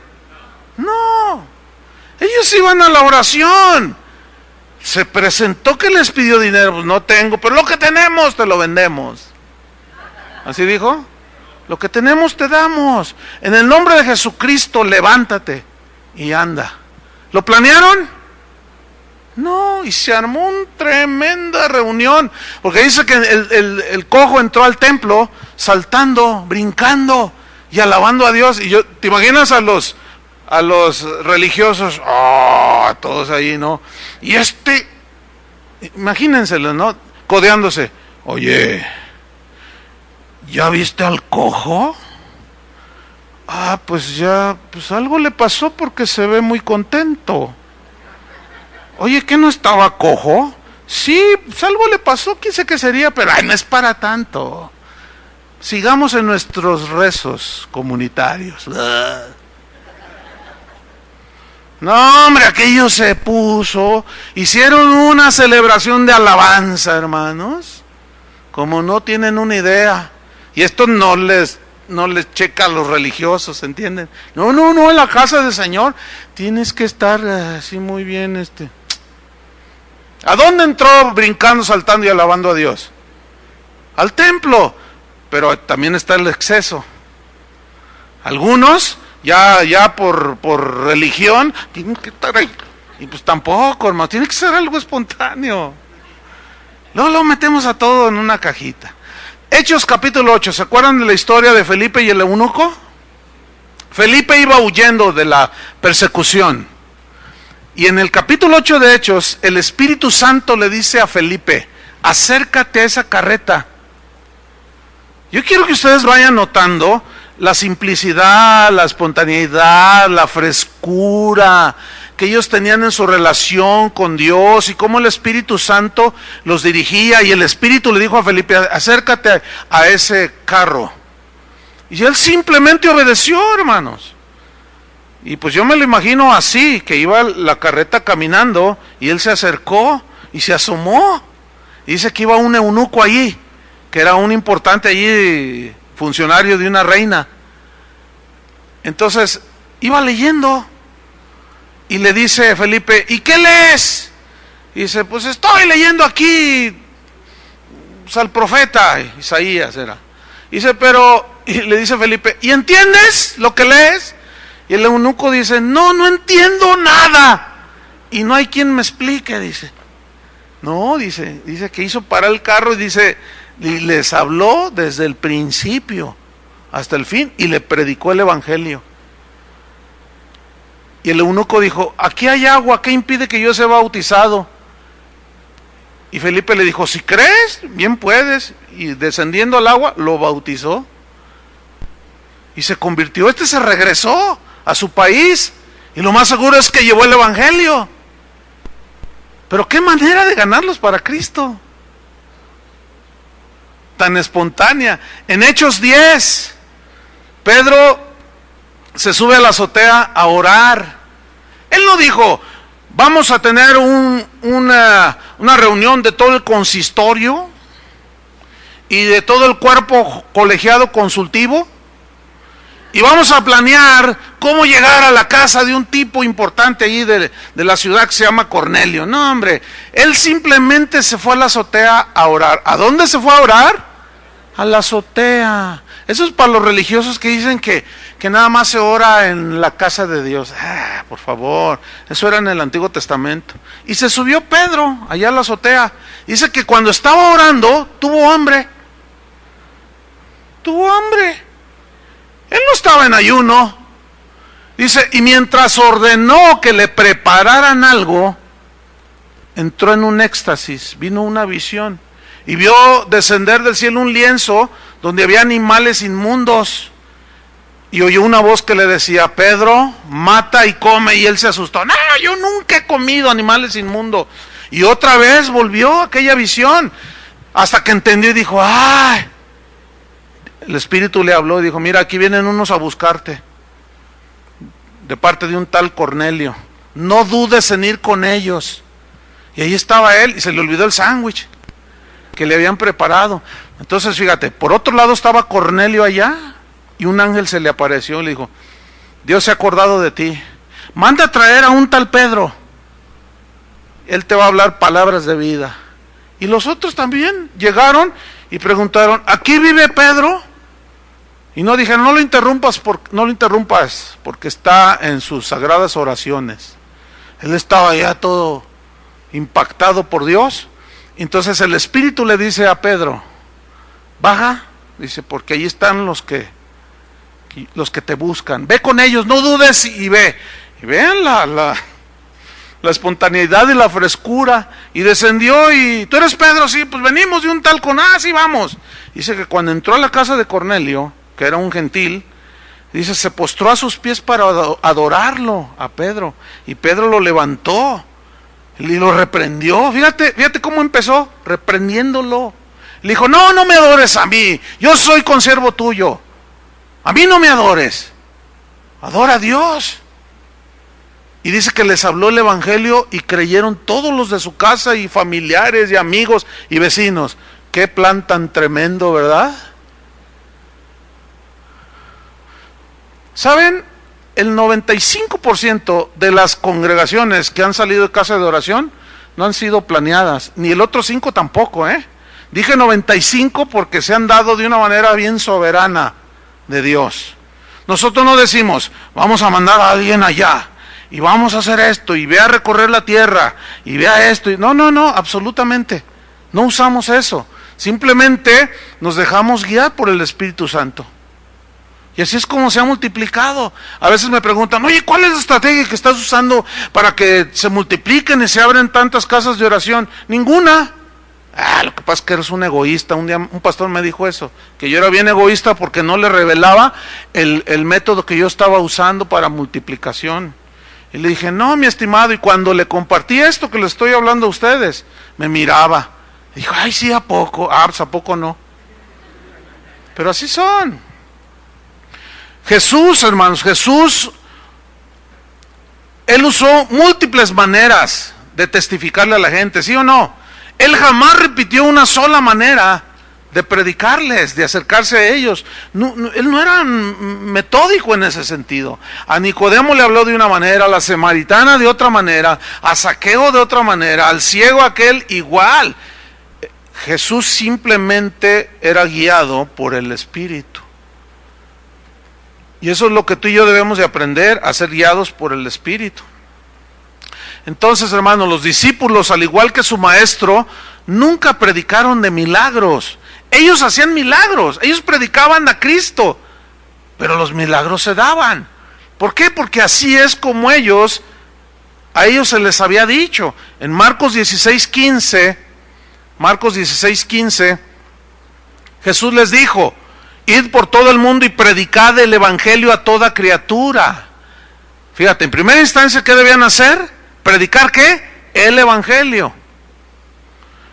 No, ellos iban a la oración. Se presentó que les pidió dinero, pues no tengo, pero lo que tenemos te lo vendemos. ¿Así dijo? Lo que tenemos te damos. En el nombre de Jesucristo, levántate y anda. ¿Lo planearon? No, y se armó una tremenda reunión, porque dice que el cojo entró al templo saltando, brincando y alabando a Dios. Y ¿te imaginas a los religiosos? Todos ahí, ¿no? Y imagínenselo, ¿no? Codeándose. Oye, ¿ya viste al cojo? Pues algo le pasó porque se ve muy contento. Oye, ¿qué no estaba cojo? Sí, pues algo le pasó, quién sé qué sería, pero no es para tanto. Sigamos en nuestros rezos comunitarios. No, hombre, aquello se puso, hicieron una celebración de alabanza, hermanos, como no tienen una idea. Y esto no les checa a los religiosos, ¿entienden? No, en la casa del Señor tienes que estar así muy bien, ¿A dónde entró brincando, saltando y alabando a Dios? Al templo, pero también está el exceso. Algunos, ya por religión, tienen que estar ahí. Y pues tampoco, hermano, tiene que ser algo espontáneo. Luego lo metemos a todo en una cajita. Hechos capítulo 8, ¿se acuerdan de la historia de Felipe y el eunuco? Felipe iba huyendo de la persecución. Y en el capítulo 8 de Hechos, el Espíritu Santo le dice a Felipe, acércate a esa carreta. Yo quiero que ustedes vayan notando la simplicidad, la espontaneidad, la frescura que ellos tenían en su relación con Dios y cómo el Espíritu Santo los dirigía. Y el Espíritu le dijo a Felipe, acércate a ese carro. Y él simplemente obedeció, hermanos. Y pues yo me lo imagino así, que iba la carreta caminando y él se acercó y se asomó. Y dice que iba un eunuco allí, que era un importante allí, funcionario de una reina. Entonces, iba leyendo y le dice Felipe, ¿y qué lees? Y dice, pues estoy leyendo aquí pues, al profeta Isaías era. Y dice, y le dice Felipe, ¿y entiendes lo que lees? Y el eunuco dice, no entiendo nada. Y no hay quien me explique, dice. No, dice que hizo parar el carro y dice, y les habló desde el principio hasta el fin y le predicó el evangelio. Y el eunuco dijo, aquí hay agua, ¿qué impide que yo sea bautizado? Y Felipe le dijo, si crees, bien puedes. Y descendiendo al agua, lo bautizó. Y se convirtió, se regresó a su país. Y lo más seguro es que llevó el evangelio. Pero qué manera de ganarlos para Cristo. Tan espontánea. En Hechos 10, Pedro se sube a la azotea a orar. Él no dijo, vamos a tener una reunión de todo el consistorio y de todo el cuerpo colegiado consultivo y vamos a planear cómo llegar a la casa de un tipo importante allí de la ciudad que se llama Cornelio. No, hombre, él simplemente se fue a la azotea a orar. ¿A dónde se fue a orar? A la azotea. Eso es para los religiosos que dicen que nada más se ora en la casa de Dios. Por favor, eso era en el Antiguo Testamento. Y se subió Pedro allá a la azotea. Dice que cuando estaba orando, tuvo hambre. Tuvo hambre. Él no estaba en ayuno. Dice, y mientras ordenó que le prepararan algo, entró en un éxtasis, vino una visión. Y vio descender del cielo un lienzo donde había animales inmundos. Y oyó una voz que le decía, Pedro, mata y come. Y él se asustó. No, yo nunca he comido animales inmundos. Y otra vez volvió aquella visión. Hasta que entendió y dijo, ¡ay! El Espíritu le habló y dijo, mira, aquí vienen unos a buscarte. De parte de un tal Cornelio. No dudes en ir con ellos. Y ahí estaba él y se le olvidó el sándwich que le habían preparado. Entonces fíjate, por otro lado estaba Cornelio allá y un ángel se le apareció y le dijo, Dios se ha acordado de ti, manda a traer a un tal Pedro, él te va a hablar palabras de vida. Y los otros también llegaron y preguntaron, ¿aquí vive Pedro? Y no dijeron, no lo interrumpas porque está en sus sagradas oraciones. Él estaba ya todo impactado por Dios. Entonces el Espíritu le dice a Pedro, baja, dice, porque allí están los que te buscan. Ve con ellos, no dudes y ve. Y vean la espontaneidad y la frescura. Y descendió y, ¿tú eres Pedro? Sí, pues venimos de un tal sí, vamos. Dice que cuando entró a la casa de Cornelio, que era un gentil, dice, se postró a sus pies para adorarlo a Pedro. Y Pedro lo levantó y lo reprendió. Fíjate cómo empezó, reprendiéndolo. Le dijo, no me adores a mí, yo soy consiervo tuyo. A mí no me adores, adora a Dios. Y dice que les habló el evangelio y creyeron todos los de su casa y familiares y amigos y vecinos. Qué plan tan tremendo, ¿verdad? ¿Saben? El 95% de las congregaciones que han salido de casa de oración no han sido planeadas, ni el otro 5 tampoco, Dije 95 porque se han dado de una manera bien soberana de Dios. Nosotros no decimos, vamos a mandar a alguien allá, y vamos a hacer esto, y ve a recorrer la tierra, y vea esto. No, absolutamente. No usamos eso. Simplemente nos dejamos guiar por el Espíritu Santo. Y así es como se ha multiplicado. A veces me preguntan, oye, ¿cuál es la estrategia que estás usando para que se multipliquen y se abren tantas casas de oración? Ninguna. Lo que pasa es que eres un egoísta. Un día un pastor me dijo eso, que yo era bien egoísta porque no le revelaba el método que yo estaba usando para multiplicación. Y le dije, no, mi estimado, y cuando le compartí esto que le estoy hablando a ustedes, me miraba. Dijo, ay, sí, ¿a poco? Pues ¿a poco no? Pero así son. Jesús, hermanos, Jesús Él usó múltiples maneras de testificarle a la gente, ¿sí o no? Él jamás repitió una sola manera de predicarles, de acercarse a ellos. Él no era metódico en ese sentido. A Nicodemo le habló de una manera, a la samaritana de otra manera, a Zaqueo de otra manera, al ciego aquel igual. Jesús simplemente era guiado por el Espíritu. Y eso es lo que tú y yo debemos de aprender, a ser guiados por el Espíritu. Entonces, hermanos, los discípulos, al igual que su maestro, nunca predicaron de milagros. Ellos hacían milagros, ellos predicaban a Cristo, pero los milagros se daban. ¿Por qué? Porque así es como a ellos se les había dicho. En Marcos 16:15, Jesús les dijo: id por todo el mundo y predicad el evangelio a toda criatura. Fíjate, en primera instancia, ¿qué debían hacer? ¿Predicar qué? El evangelio.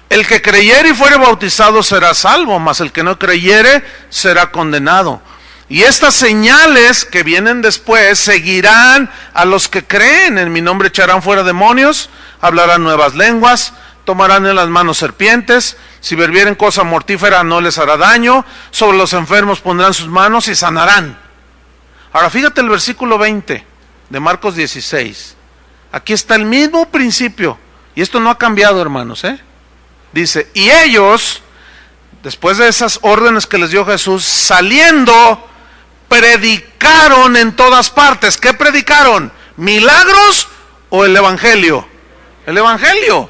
El que creyere y fuere bautizado será salvo, mas el que no creyere será condenado. Y estas señales que vienen después seguirán a los que creen. En mi nombre echarán fuera demonios, hablarán nuevas lenguas, tomarán en las manos serpientes, si bebieren cosa mortífera no les hará daño, sobre los enfermos pondrán sus manos y sanarán. Ahora fíjate el versículo 20 de Marcos 16. Aquí está el mismo principio, y esto no ha cambiado, hermanos, Dice, y ellos, después de esas órdenes que les dio Jesús, saliendo, predicaron en todas partes. ¿Qué predicaron? ¿Milagros o el evangelio? El evangelio.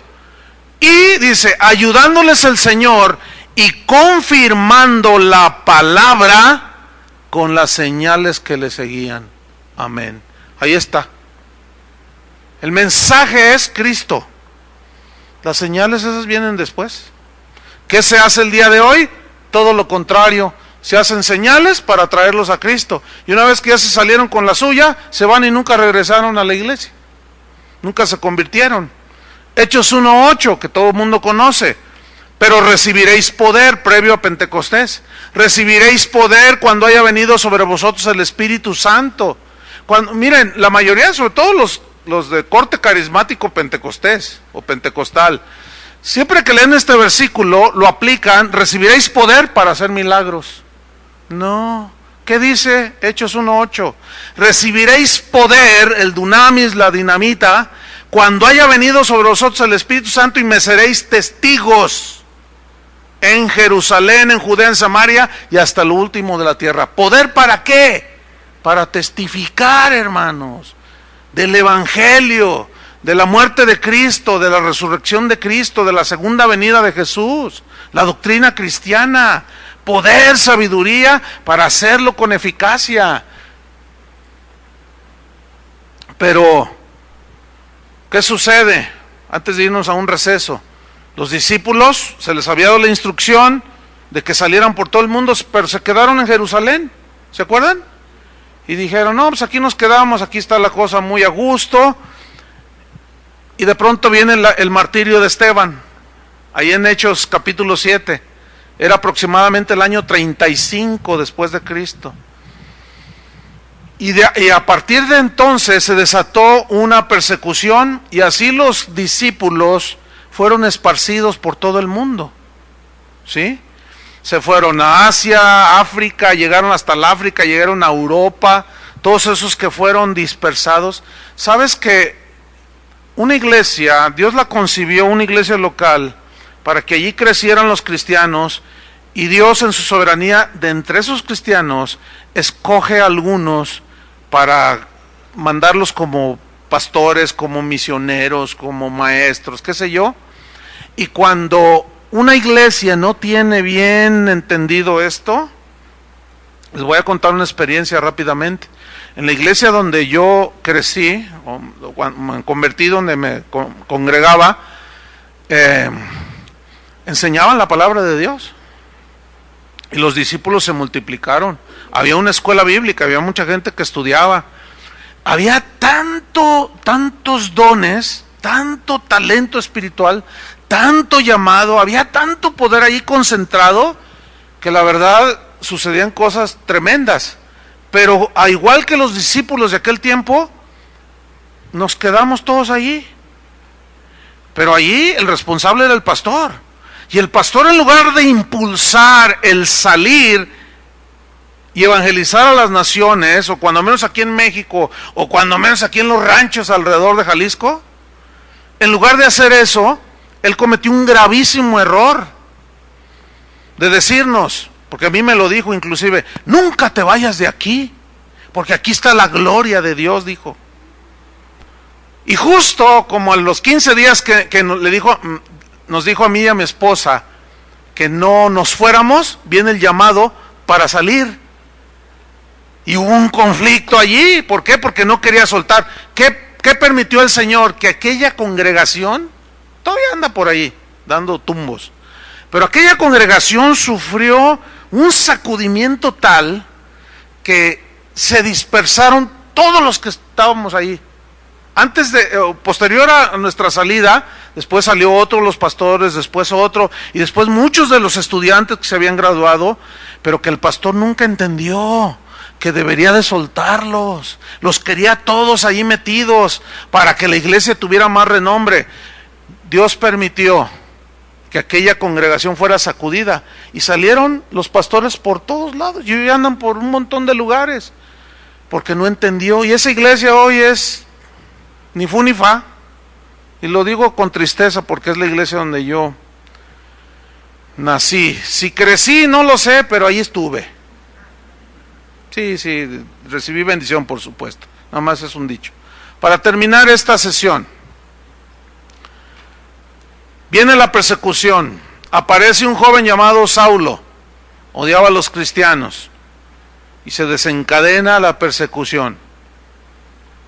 Y dice, ayudándoles el Señor y confirmando la palabra con las señales que le seguían. Amén. Ahí está. El mensaje es Cristo. Las señales esas vienen después. ¿Qué se hace el día de hoy? Todo lo contrario. Se hacen señales para traerlos a Cristo. Y una vez que ya se salieron con la suya, se van y nunca regresaron a la iglesia. Nunca se convirtieron. Hechos 1:8, que todo el mundo conoce. Pero recibiréis poder previo a Pentecostés. Recibiréis poder cuando haya venido sobre vosotros el Espíritu Santo. Miren, la mayoría, sobre todo los de corte carismático pentecostés o pentecostal, siempre que leen este versículo lo aplican, recibiréis poder para hacer milagros. No, ¿qué dice Hechos 1:8? Recibiréis poder, el dunamis, la dinamita, cuando haya venido sobre vosotros el Espíritu Santo y me seréis testigos en Jerusalén, en Judea, en Samaria y hasta lo último de la tierra. ¿Poder para qué? Para testificar, hermanos, del evangelio, de la muerte de Cristo, de la resurrección de Cristo, de la segunda venida de Jesús, la doctrina cristiana, poder, sabiduría para hacerlo con eficacia. Pero, ¿qué sucede? Antes de irnos a un receso, los discípulos se les había dado la instrucción de que salieran por todo el mundo, pero se quedaron en Jerusalén, ¿se acuerdan? Y dijeron, no, pues aquí nos quedamos, aquí está la cosa muy a gusto. Y de pronto viene el martirio de Esteban, ahí en Hechos capítulo 7. Era aproximadamente el año 35 después de Cristo. Y a partir de entonces se desató una persecución y así los discípulos fueron esparcidos por todo el mundo. ¿Sí? Se fueron a Asia, África, llegaron hasta el África, llegaron a Europa, todos esos que fueron dispersados. ¿Sabes que una iglesia, Dios la concibió, una iglesia local, para que allí crecieran los cristianos, y Dios en su soberanía, de entre esos cristianos, escoge a algunos para mandarlos como pastores, como misioneros, como maestros, qué sé yo? Y cuando una iglesia no tiene bien entendido esto, les voy a contar una experiencia rápidamente. En la iglesia donde yo crecí, me convertí, donde me congregaba, enseñaban la palabra de Dios. Y los discípulos se multiplicaron. Había una escuela bíblica, había mucha gente que estudiaba. Había tantos dones, tanto talento espiritual, tanto llamado, había tanto poder ahí concentrado, que la verdad sucedían cosas tremendas. Pero al igual que los discípulos de aquel tiempo, nos quedamos todos allí. Pero allí el responsable era el pastor. Y el pastor, en lugar de impulsar el salir y evangelizar a las naciones, o cuando menos aquí en México, o cuando menos aquí en los ranchos alrededor de Jalisco, en lugar de hacer eso, él cometió un gravísimo error de decirnos, porque a mí me lo dijo inclusive, nunca te vayas de aquí, porque aquí está la gloria de Dios, dijo. Y justo como a los 15 días que nos dijo a mí y a mi esposa que no nos fuéramos, viene el llamado para salir. Y hubo un conflicto allí. ¿Por qué? Porque no quería soltar. ¿Qué permitió el Señor? Que aquella congregación, todavía anda por ahí, dando tumbos, pero aquella congregación sufrió un sacudimiento tal que se dispersaron todos los que estábamos ahí. Posterior a nuestra salida, después salió otro, los pastores, después otro, y después muchos de los estudiantes que se habían graduado, pero que el pastor nunca entendió que debería de soltarlos. Los quería todos ahí metidos para que la iglesia tuviera más renombre. Dios permitió que aquella congregación fuera sacudida y salieron los pastores por todos lados y hoy andan por un montón de lugares porque no entendió. Y esa iglesia hoy es ni fu ni fa, y lo digo con tristeza porque es la iglesia donde yo nací. Si crecí no lo sé, pero ahí estuve. Sí, recibí bendición, por supuesto, nada más es un dicho. Para terminar esta sesión, viene la persecución. Aparece un joven llamado Saulo, odiaba a los cristianos, y se desencadena la persecución.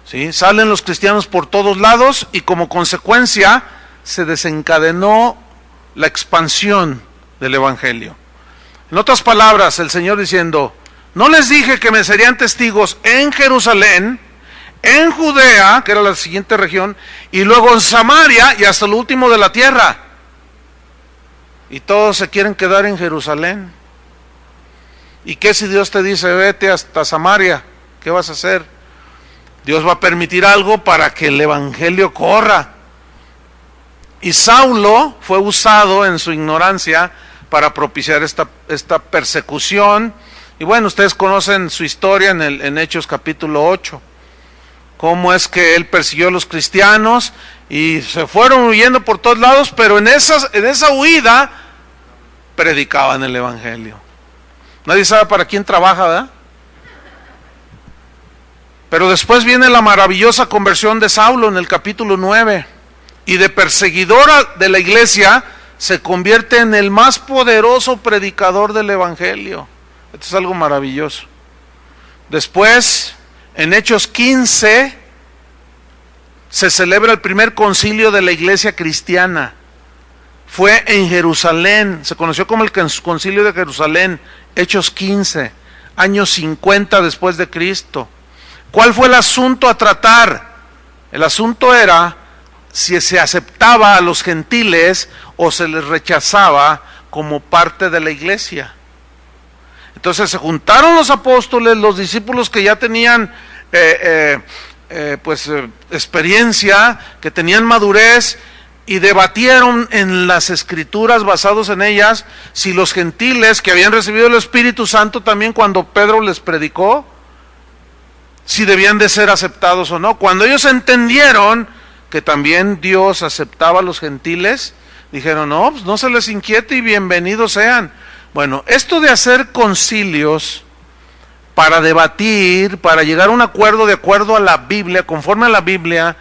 ¿Sí? Salen los cristianos por todos lados y como consecuencia se desencadenó la expansión del evangelio. En otras palabras, el Señor diciendo, ¿no les dije que me serían testigos en Jerusalén, en Judea, que era la siguiente región, y luego en Samaria y hasta lo último de la tierra? Y todos se quieren quedar en Jerusalén. ¿Y qué si Dios te dice, vete hasta Samaria? ¿Qué vas a hacer? Dios va a permitir algo para que el evangelio corra. Y Saulo fue usado en su ignorancia para propiciar esta persecución. Y bueno, ustedes conocen su historia en Hechos capítulo 8. Cómo es que él persiguió a los cristianos y se fueron huyendo por todos lados, pero en esa huida predicaban el evangelio. Nadie sabe para quién trabaja, ¿verdad? Pero después viene la maravillosa conversión de Saulo en el capítulo 9. Y de perseguidora de la iglesia se convierte en el más poderoso predicador del evangelio. Esto es algo maravilloso. Después, en Hechos 15, se celebra el primer concilio de la iglesia cristiana. Fue en Jerusalén, se conoció como el concilio de Jerusalén, Hechos 15, años 50 después de Cristo. ¿Cuál fue el asunto a tratar? El asunto era si se aceptaba a los gentiles o se les rechazaba como parte de la iglesia. Entonces se juntaron los apóstoles, los discípulos que ya tenían experiencia, que tenían madurez, y debatieron en las escrituras, basados en ellas, si los gentiles que habían recibido el Espíritu Santo también cuando Pedro les predicó, si debían de ser aceptados o no. Cuando ellos entendieron que también Dios aceptaba a los gentiles, dijeron, no, pues no se les inquiete y bienvenidos sean. Bueno, esto de hacer concilios para debatir, para llegar a un acuerdo de acuerdo a la Biblia, conforme a la Biblia,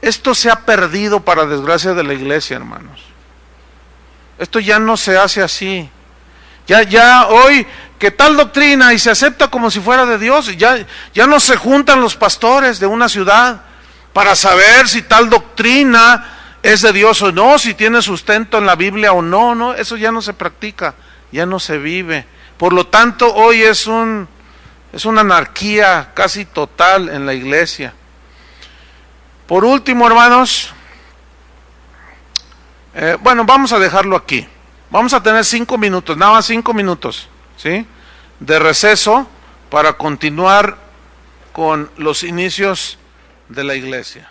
esto se ha perdido para desgracia de la iglesia, hermanos. Esto ya no se hace así. Ya hoy, que tal doctrina y se acepta como si fuera de Dios, ya no se juntan los pastores de una ciudad para saber si tal doctrina es de Dios o no, si tiene sustento en la Biblia o no, eso ya no se practica, ya no se vive. Por lo tanto, hoy es una anarquía casi total en la iglesia. Por último, hermanos, vamos a dejarlo aquí. Vamos a tener 5 minutos, nada más 5 minutos, ¿sí?, de receso para continuar con los inicios de la iglesia.